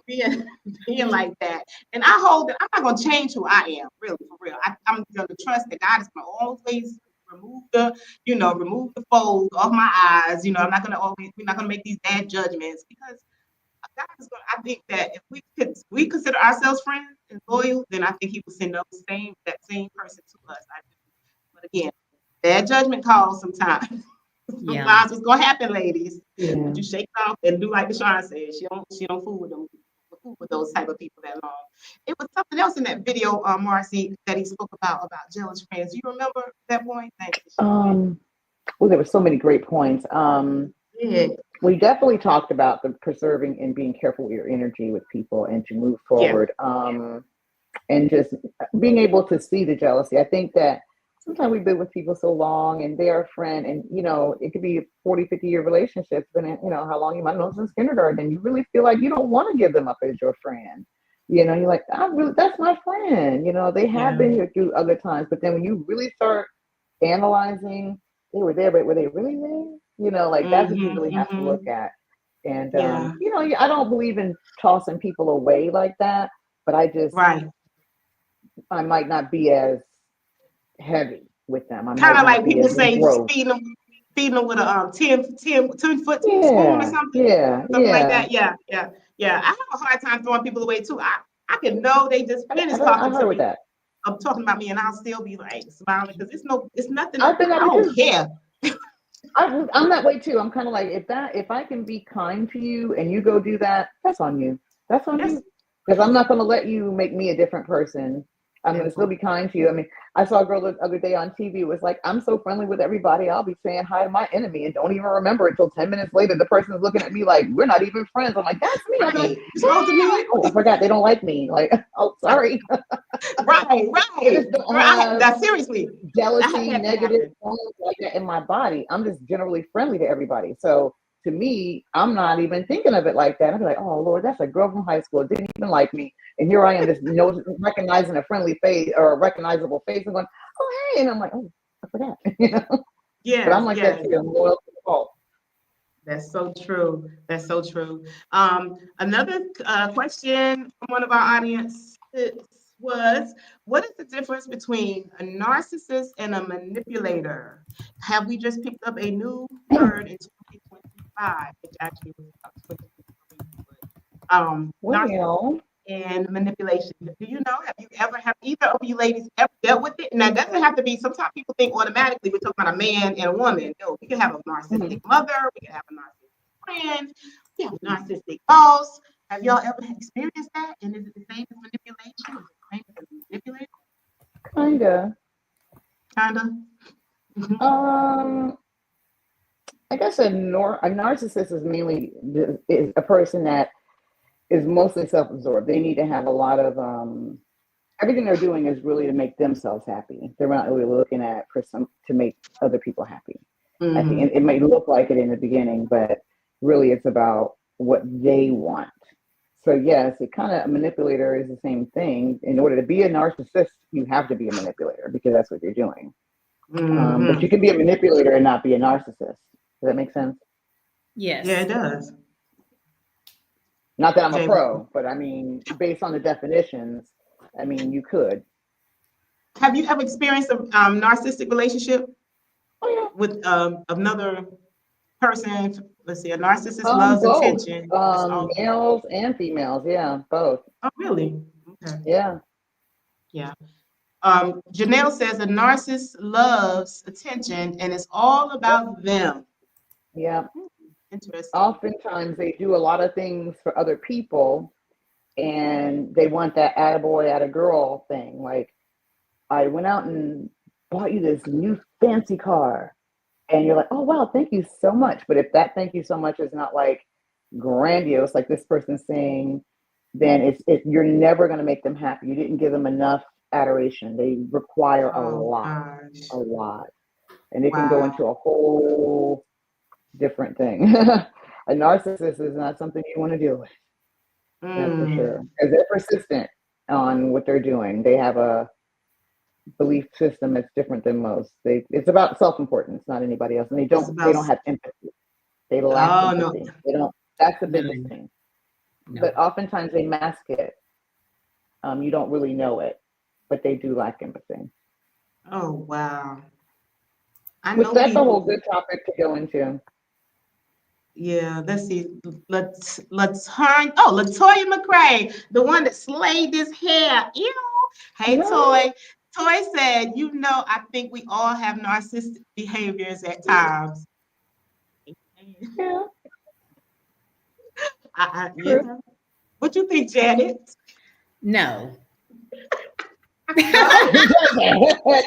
being like that. And I hold that I'm not going to change who I am, really, for real. I'm going to trust that God is going to always remove the fold off my eyes. We're not going to make these bad judgments because God is going to, I think that if we consider ourselves friends and loyal, then I think he will send that same person to us. I do. But again, bad judgment calls sometimes. Yeah. Sometimes what's gonna happen, ladies, Yeah. but you shake it off and do like Deshawn said. She don't fool with them, fool with those type of people that long. It was something else in that video, Marcy, that he spoke about jealous friends. Do you remember that point? Thank you. Well, there were so many great points. Yeah, We definitely talked about the preserving and being careful with your energy with people and to move yeah, forward. And just being able to see the jealousy. I think that sometimes we've been with people so long and they're a friend and, it could be a 40, 50-year relationship, and how long you might know since kindergarten. And you really feel like you don't want to give them up as your friend. You're like, that's my friend. They have yeah. been here through other times. But then when you really start analyzing, they were there, but were they really there? That's what you really have to look at. And, Yeah, I don't believe in tossing people away like that, but right. I might not be as heavy with them. I Kind might of not like be people as say, engrossed. feeding them with a 10-foot spoon or Yeah, something, yeah, something like yeah. that. Yeah, yeah, yeah. I have a hard time throwing people away too. I can know they just finished I talking to heard with me. that. I'm talking about me, and I'll still be like smiling because it's nothing. I've been that I way don't too. care. I'm that way too. I'm kind of like, if I can be kind to you and you go do that, that's on you. That's on Yes, you. Because I'm not going to let you make me a different person. I'm going to that still part. be kind to you. I mean, I saw a girl the other day on TV. It was like, I'm so friendly with everybody. I'll be saying hi to my enemy and don't even remember it till 10 minutes later. The person's looking at me like, we're not even friends. I'm like, that's me. I'm like, Right. You supposed to me. oh, I forgot they don't like me. Like, oh, sorry. Right, I right. just don't Girl, have that seriously. I had jealousy, that to negative happen. things like that in my body. I'm just generally friendly to everybody. So to me, I'm not even thinking of it like that. I'm like, oh Lord, that's a girl from high school. Didn't even like me. And here I am just recognizing a friendly face or a recognizable face and going, oh, hey. And I'm like, oh, I forgot. But I'm Yes, like that yes. too. I'm loyal to the fault. That's so true. That's so true. Another question from one of our audience was, what is the difference between a narcissist and a manipulator? Have we just picked up a new word in 2025, which actually was about 2023? Narcissist Well, and manipulation. Do you know? Have either of you ladies ever dealt with it? Now, it doesn't have to be. Sometimes people think automatically we're talking about a man and a woman. No, we can have a narcissistic mother. We can have a narcissistic friend. We have a narcissistic boss. Have y'all ever experienced that? And is it the same as manipulation? Is it the same as manipulating? kind of. Kind of. Mm-hmm. Um, I guess a narcissist is mainly is a person that is mostly self-absorbed. They need to have a lot of everything they're doing is really to make themselves happy. They're not really looking at for some to make other people happy. I think it may look like it in the beginning, but really it's about what they want. So yes, it kind of a manipulator is the same thing. In order to be a narcissist, you have to be a manipulator because that's what you're doing. But you can be a manipulator and not be a narcissist. Does that make sense? Yes. Yeah, it does. Not that I'm a Okay. pro, but I mean, based on the definitions, I mean, you could. Have you ever experienced a narcissistic relationship Oh yeah. with another person? Let's see, a narcissist loves Both. attention. It's all- Males and females. Yeah, both. oh, really? Okay. Yeah. Yeah. Janelle says a narcissist loves attention and it's all about them. Yeah. Interesting. Oftentimes they do a lot of things for other people and they want that attaboy, attagirl thing. Like, I went out and bought you this new fancy car. And you're like, oh, wow, thank you so much. But if that thank you so much is not like grandiose, like this person's saying, then you're never going to make them happy. You didn't give them enough adoration. They require a lot. And it can go into a whole different thing. A narcissist is not something you want to deal with. That's for sure. Because they're persistent on what they're doing. They have a belief system that's different than most. It's about self-importance, not anybody else. And they don't have empathy. They lack empathy. No. They don't. That's the biggest thing. No. But oftentimes they mask it. You don't really know it, but they do lack empathy. Oh wow. That's a whole good topic to go into. Yeah, let's see. Let's turn. Oh, Latoya McCray, the one that slayed this hair. Ew. Hey, Toy. Toy said, I think we all have narcissistic behaviors at times. Yeah. Yeah. What you think, Janet? No.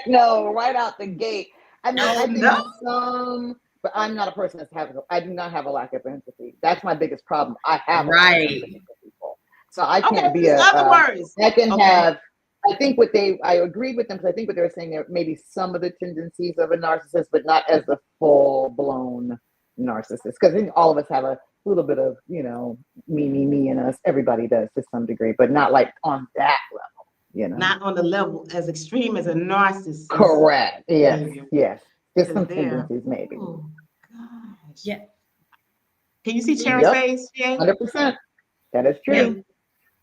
No, right out the gate. I mean, I think some, but I'm not a person I do not have a lack of empathy. That's my biggest problem. I have right. People. So I can't be other words. I can have, I think I agreed with them because I think what they were saying there maybe some of the tendencies of a narcissist, but not as a full blown narcissist. Because I think all of us have a little bit of, me in us. Everybody does to some degree, but not like on that level, Not on the level as extreme as a narcissist. Correct. Yes. Just some tendencies maybe. Oh, gosh. Yeah. Can you see Sharon's face? Yeah. 100%. That is true. Yeah.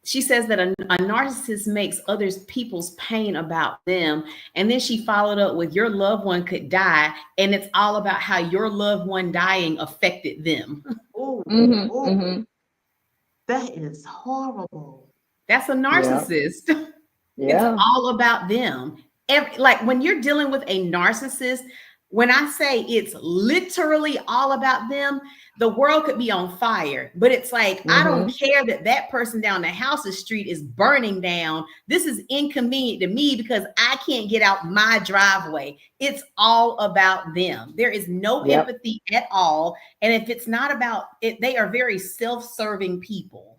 She says that a narcissist makes others people's pain about them. And then she followed up with your loved one could die. And it's all about how your loved one dying affected them. Oh, that is horrible. That's a narcissist. Yeah. It's all about them. Like when you're dealing with a narcissist, when I say it's literally all about them, the world could be on fire, but it's like, I don't care that person down the house's street is burning down. This is inconvenient to me because I can't get out my driveway. It's all about them. There is no empathy at all. And if it's not about it, they are very self-serving people.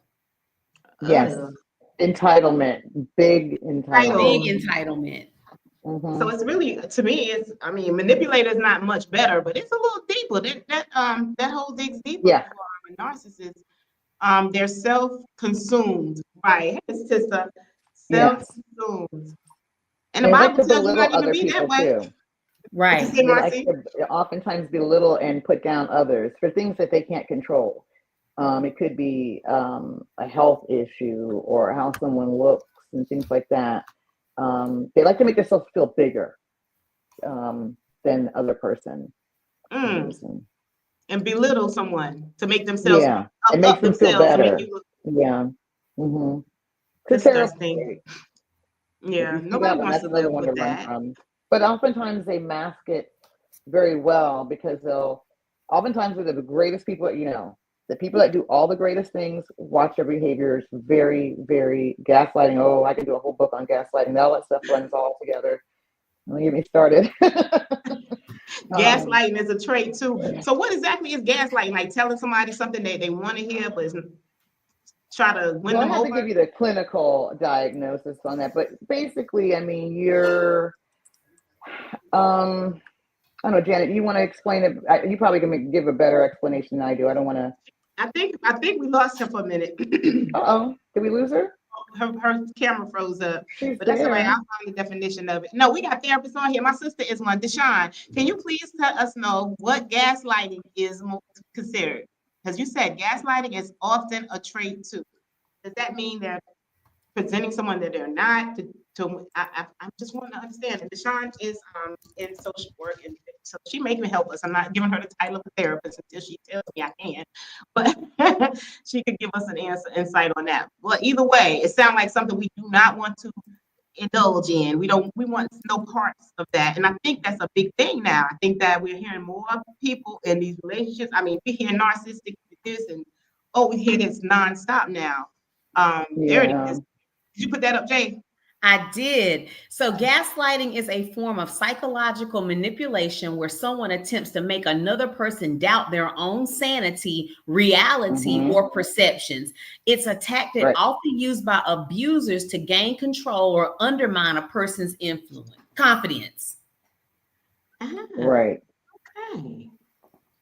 Yes. Entitlement, big entitlement. Big entitlement. So it's really, to me, manipulator is not much better, but it's a little deeper. That whole digs deeper for a narcissist. They're self-consumed, right? It's just self-consumed. And the Bible tells you not even be that way. Too. Right. They like to oftentimes belittle and put down others for things that they can't control. It could be a health issue or how someone looks and things like that. They like to make themselves feel bigger than the other person. And belittle someone to make themselves it makes them feel better. Disgusting. Yeah, nobody wants to live with that. But oftentimes they mask it very well because oftentimes they're the greatest people, the people that do all the greatest things watch their behaviors very, very gaslighting. Oh, I can do a whole book on gaslighting. All that stuff runs all together. Don't get me started. Gaslighting is a trait too. So what exactly is gaslighting? Like telling somebody something that they want to hear, but try to win Well, I them have to over? give you the clinical diagnosis on that, but basically, I mean, you're, I don't know, Janet, you want to explain it? You probably can give a better explanation than I do. I don't want to. I think we lost her for a minute. Uh-oh, did we lose her? Her camera froze up, She's but that's all right. there. I'll find the definition of it. No, we got therapists on here. My sister is one. Deshawn, can you please let us know what gaslighting is considered? Because you said gaslighting is often a trait too. Does that mean they're presenting someone that they're not? I just want to understand. And Deshawn is in social work, and so she may even help us. I'm not giving her the title of a therapist until she tells me I can, but she could give us an insight on that. Well, either way, it sounds like something we do not want to indulge in. We want no parts of that. And I think that's a big thing now. I think that we're hearing more people in these relationships. I mean, we hear narcissistic this and we hear this nonstop now. There it is. Did you put that up, Jay? I did. So gaslighting is a form of psychological manipulation where someone attempts to make another person doubt their own sanity, reality, or perceptions. It's a tactic often used by abusers to gain control or undermine a person's confidence. Right. Okay.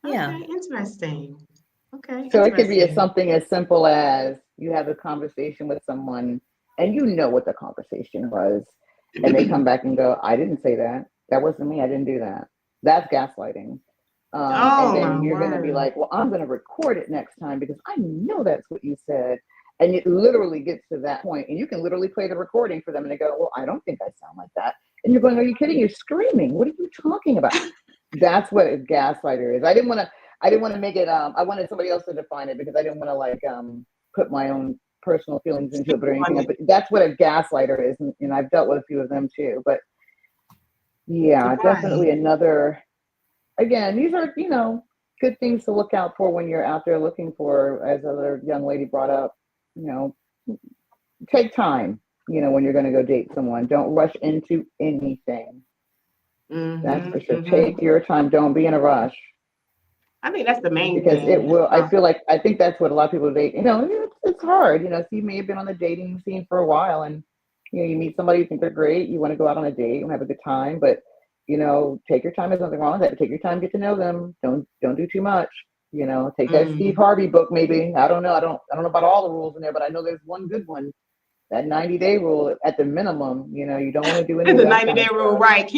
Yeah. Okay, interesting. Okay. So it could be something as simple as you have a conversation with someone and you know what the conversation was, and they come back and go, I didn't say that. That wasn't me. I didn't do that. That's gaslighting. And then you're going to be like, well, I'm going to record it next time because I know that's what you said. And it literally gets to that point, and you can literally play the recording for them, and they go, well, I don't think I sound like that. And you're going, are you kidding? You're screaming. What are you talking about? That's what a gaslighter is. I didn't want to make it, I wanted somebody else to define it because I didn't want to put my own personal feelings into it or anything. But that's what a gaslighter is. And I've dealt with a few of them too. But yeah, definitely another, again, these are, good things to look out for when you're out there looking for, as another young lady brought up, take time, when you're going to go date someone. Don't rush into anything. That's for sure. Take your time. Don't be in a rush. I think that's the main because thing. it will. I think that's what a lot of people date. It's hard. So you may have been on the dating scene for a while, and you meet somebody, you think they're great, you want to go out on a date and have a good time, but take your time. There's nothing wrong with that. Take your time, get to know them. Don't do too much. Take that Steve Harvey book maybe. I don't know. I don't know about all the rules in there, but I know there's one good one. That 90-day rule at the minimum, you don't want to do any of the that 90-day rule, right?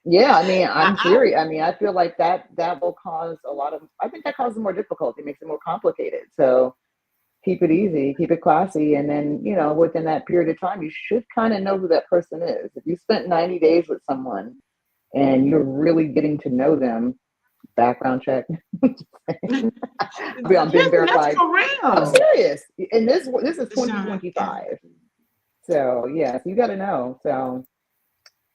Yeah, I'm serious. I feel like that will cause I think that causes more difficulty, makes it more complicated. So keep it easy, keep it classy. And then, within that period of time, you should kind of know who that person is. If you spent 90 days with someone and you're really getting to know them, background check. I'm being verified. That's for real. I'm serious. And this is 2025. So yes, you got to know. So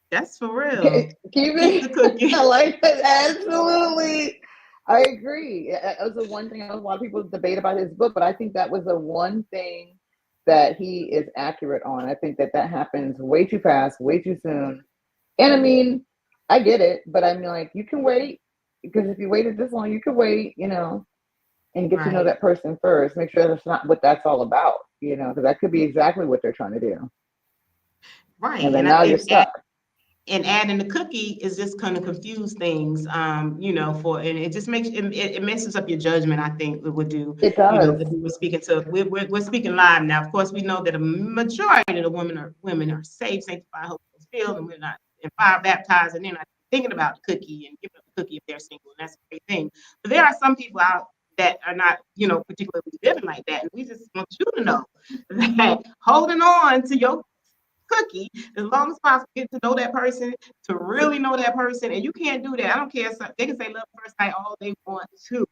that's for real. Keep the cookie. I like that. Absolutely. I agree. That was the one thing. A lot of people debate about his book, but I think that was the one thing that he is accurate on. I think that happens way too fast, way too soon. And I get it, but you can wait. Because if you waited this long, you could wait, and get to know that person first. Make sure that's not what that's all about, because that could be exactly what they're trying to do. Right. And then now you're stuck. And adding the cookie is just kind of confuse things, and it just makes it messes up your judgment. I think it would do. It does. If we were speaking we're speaking live now. Of course, we know that a majority of the women are saved, sanctified, holy filled, and we're not and fire baptized, and they're not thinking about the cookie and giving up the cookie if they're single, and that's a great thing. But there are some people out that are not, particularly living like that, and we just want you to know that holding on to your cookie as long as possible, get to know that person, to really know that person, and you can't do that. I don't care. They can say love first sight all they want to.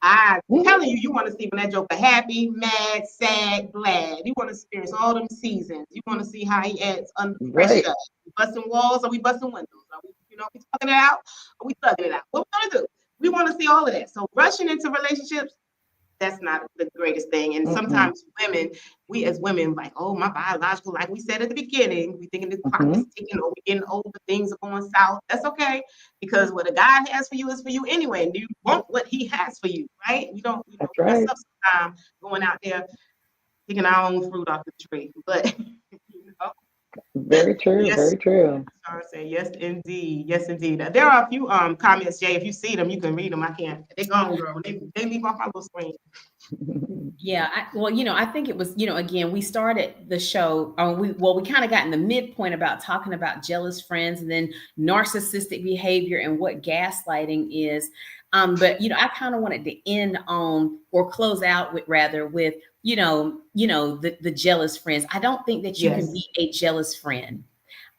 I'm telling you, you want to see when that joker happy, mad, sad, glad. You want to experience all them seasons. You want to see how he acts under pressure. Are we busting walls? Are we busting windows? Are we, we tugging it out? Are we thugging it out? What we want to do? We want to see all of that. So rushing into relationships, that's not the greatest thing. And sometimes women, we as women, like, oh, my biological, like we said at the beginning, we thinking the clock is ticking, or we're getting older, things are going south. That's okay, because what a God has for you is for you anyway, and you want what He has for you, right? We don't That's mess right. up sometimes going out there picking our own fruit off the tree, but Very true. yes. Very true. Sorry, say yes indeed, yes indeed. There are a few comments, Jay. If you see them, you can read them. I can't. They're gone, girl. They leave off my little screen. Yeah, I think it was, again, we started the show, we kind of got in the midpoint about talking about jealous friends and then narcissistic behavior and what gaslighting is. But I kind of wanted to end on, or close out with, rather, with, the jealous friends. I don't think that you can be a jealous friend.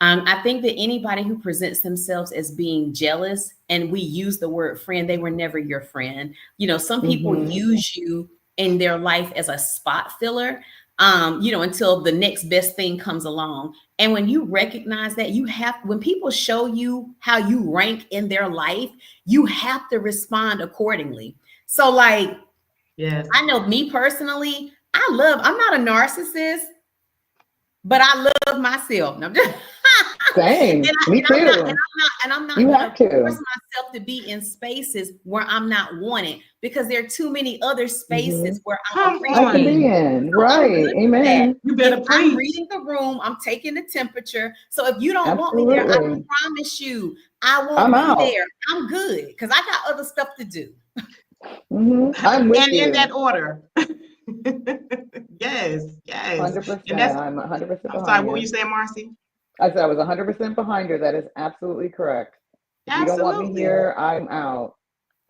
I think that anybody who presents themselves as being jealous, and we use the word friend, they were never your friend. Some people use you in their life as a spot filler, until the next best thing comes along. And when you recognize that, when people show you how you rank in their life, you have to respond accordingly. So, like, yes, I know me personally, I'm not a narcissist, but I love myself. No, I'm just Same. Me too. I'm not You going have to to. force myself to be in spaces where I'm not wanted, because there are too many other spaces where I'm Come I can on. be in. Right. Amen. You better If I'm preach. reading the room, I'm taking the temperature. So if you don't want me there, I Absolutely. promise you, I won't I'm be out. there. I'm good, because I got other stuff to do. I'm with And you. in that order. Yes, yes. And 100%. that's, I'm 100% I'm sorry, behind what were you you. saying, Marcy? I said I was 100% behind her. That is absolutely correct. If you don't want me Absolutely. here, I'm out.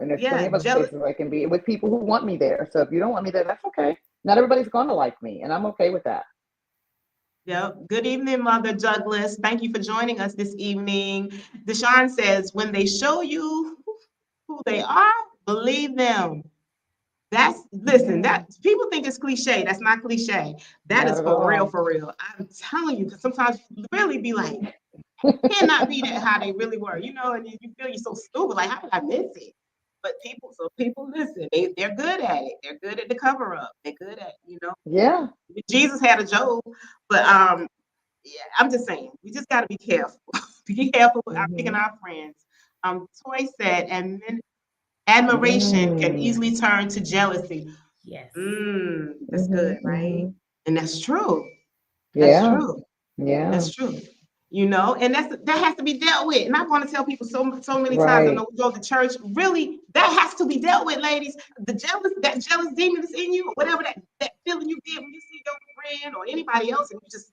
And there's plenty Yeah, of other jealous. places I can be with people who want me there. So if you don't want me there, that's okay. Not everybody's going to like me, and I'm okay with that. Yep. Good evening, Mother Douglas. Thank you for joining us this evening. Deshaun says, when they show you who they are, believe them. Listen, that people think it's cliche. That's not cliche. That Not is at for real, all. for real. I'm telling you, because sometimes you really be like, cannot be that how they really were, and you feel you're so stupid. Like, how did I miss it? But people listen, they're good at it. They're good at the cover up. They're good at, Yeah. Jesus had a Job, but yeah, I'm just saying, we just got to be careful. Be careful with our picking our friends. Toy said, and then admiration can easily turn to jealousy. Yes. That's good, right? And that's true. That's Yeah. true. Yeah. That's true. And that has to be dealt with. And I want to tell people so many times. I Right. know we go to church. Really, that has to be dealt with, ladies. That jealous demon that's in you, or whatever that feeling you get when you see your friend or anybody else, and you just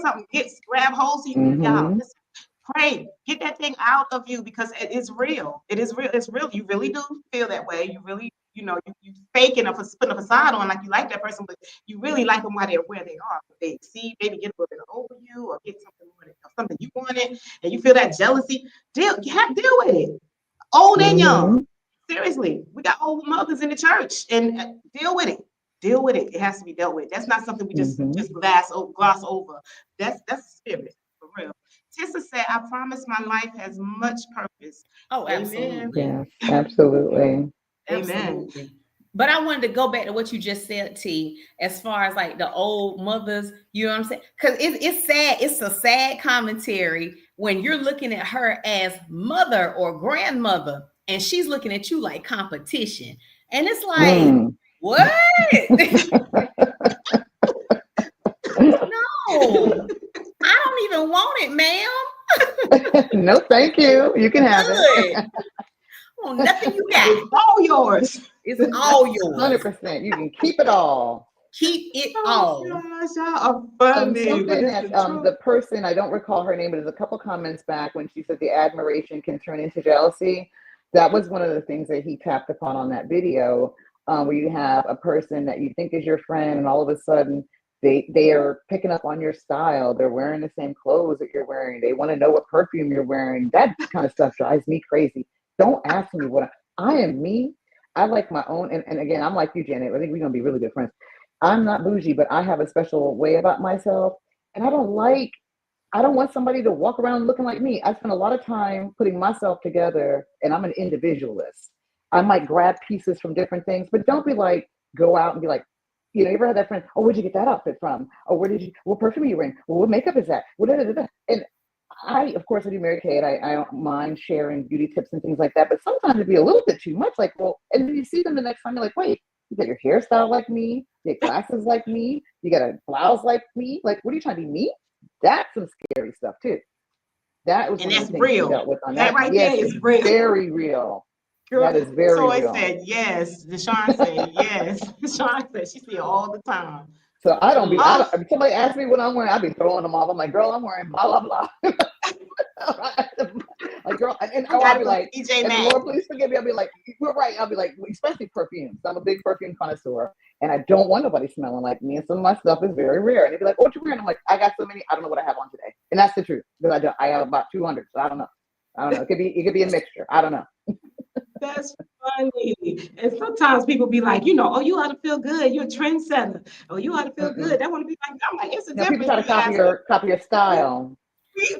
something grab hold. So y'all, listen, pray, get that thing out of you, because it is real. It is real. It's real. You really do feel that way. You really, you faking putting a facade on like you like that person, but you really like them while they're where they are. But they exceed, maybe get a little bit over you, or get something more something you wanted, and you feel that jealousy. Deal with it, old and young. Seriously, we got old mothers in the church, and deal with it. Deal with it. It has to be dealt with. That's not something we just gloss over. That's spirit, for real. Tissa said, I promise my life has much purpose. Oh, absolutely. Yes, absolutely. Absolutely. But I wanted to go back to what you just said, T, as far as like the old mothers, you know what I'm saying? Because it's sad. It's a sad commentary when you're looking at her as mother or grandmother, and she's looking at you like competition. And it's like, what? No, I don't even want it, ma'am. No, thank you. You can have it. Well, nothing you got. It's all yours. It's all yours. 100%. You can keep it all. Keep it all. Gosh, y'all are funny. Something that the person, I don't recall her name, but there's a couple comments back when she said the admiration can turn into jealousy. That was one of the things that he tapped upon on that video, where you have a person that you think is your friend, and all of a sudden they are picking up on your style. They're wearing the same clothes that you're wearing. They want to know what perfume you're wearing. That kind of stuff drives me crazy. Don't ask me what I am. Me, I like my own. And again, I'm like you, Janet. I think we're going to be really good friends. I'm not bougie, but I have a special way about myself. And I don't want somebody to walk around looking like me. I spend a lot of time putting myself together, and I'm an individualist. I might grab pieces from different things, but don't be like, go out and be like, you know, you ever had that friend? Oh, where'd you get that outfit from? Oh, what perfume are you wearing? Well, what makeup is that? And of course, I do Mary Kay, and I don't mind sharing beauty tips and things like that. But sometimes it'd be a little bit too much. Like, well, and then you see them the next time, you're like, wait, you got your hairstyle like me, you got glasses like me, you got a blouse like me. Like, what are you trying to be me? That's some scary stuff too. That was And one of that's the things we real. dealt with on That that. right Yes, there is it's real. very real. Girl, That is very Toy real. said yes. Deshaun said yes. Deshaun said she see it all the time. So I don't be. Oh, If somebody asks me what I'm wearing, I be throwing them off. I'm like, girl, I'm wearing blah blah blah. Like, girl, and I I'll gotta be go like, TJ and the Maxx. Lord, please forgive me. I'll be like, you're right. I'll be like, especially perfumes. I'm a big perfume connoisseur, and I don't want nobody smelling like me. And some of my stuff is very rare. And they'd be like, what you wearing? I'm like, I got so many. I don't know what I have on today. And that's the truth, because I don't. I have about 200. So I don't know. It could be a mixture. I don't know. That's funny. And sometimes people be like, you know, oh, you ought to feel good. You're a trendsetter. Oh, you ought to feel Mm-mm. good. That want to be like, I'm like, it's a Now people difference try to when you ask copy your style.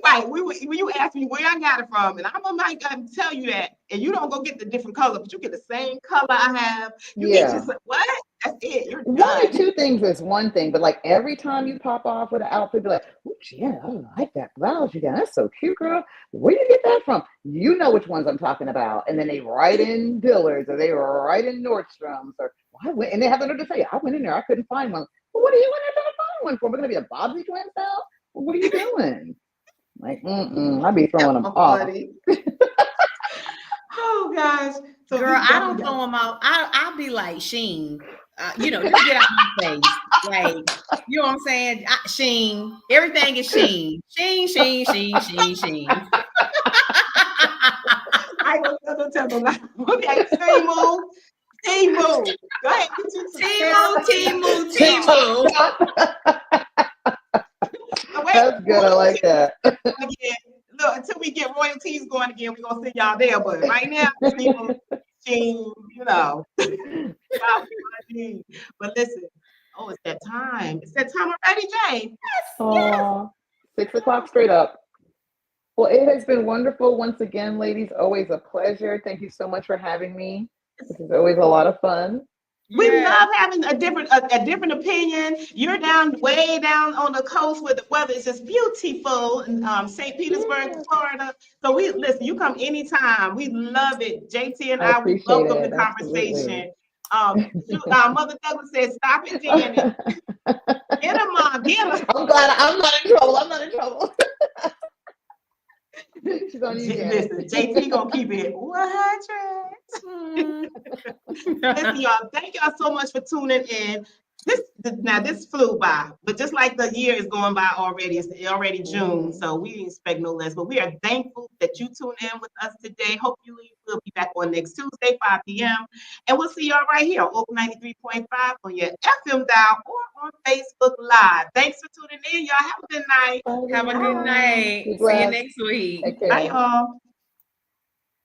Right. When you ask me where I got it from, and I'm like, I tell you that, and you don't go get the different color, but you get the same color I have. You get Yeah. just what? That's it. You're One or done. two things is one thing, but like every time you pop off with an outfit, be like, oh, Jen, I like that blouse you got. That's so cute, girl. Where you get that from? You know which ones I'm talking about. And then they write in Dillard's or they write in Nordstrom's or I went and they have to say, I went in there, I couldn't find one. Well, what are you in there trying to find one for? We're gonna be a Bobsy twin cell? Well, what are you doing? Like, I'd be throwing them That's off. funny. Oh gosh. So Girl, I don't throw them out. I'll be like Sheen. You know, just get out my face. Like, you know what I'm saying? Sheen. Everything is Sheen. Sheen. I don't tell them that. Okay, Timu. Go ahead. Timu. That's good. I like that. Again, look, until we get royalties going again, we're gonna send y'all there. But right now, Timu, Sheen, you know. But listen, oh, it's that time. It's that time already, Jay. Yes. 6 o'clock straight up. Well, it has been wonderful once again, ladies. Always a pleasure. Thank you so much for having me. This is always a lot of fun. We love having a different opinion. You're way down on the coast where the weather is just beautiful in St. Petersburg, Florida. So listen. You come anytime. We love it. JT and I we appreciate welcome it. the Absolutely. conversation. Mother Douglas said, "Stop it, Janet. Get her, Mom. Get her." I'm glad I'm not in trouble. She's on you, Janet. Listen, JT gonna keep it 100. Listen, y'all. Thank y'all so much for tuning in. This flew by, but just like the year is going by already, it's already June, so we didn't expect no less. But we are thankful that you tuned in with us today. Hopefully, we'll be back on next Tuesday, 5 p.m. And we'll see y'all right here on Oak 93.5 on your FM dial or on Facebook Live. Thanks for tuning in, y'all. Have a good night. Have a good night. See you next week. Take care. Bye, y'all.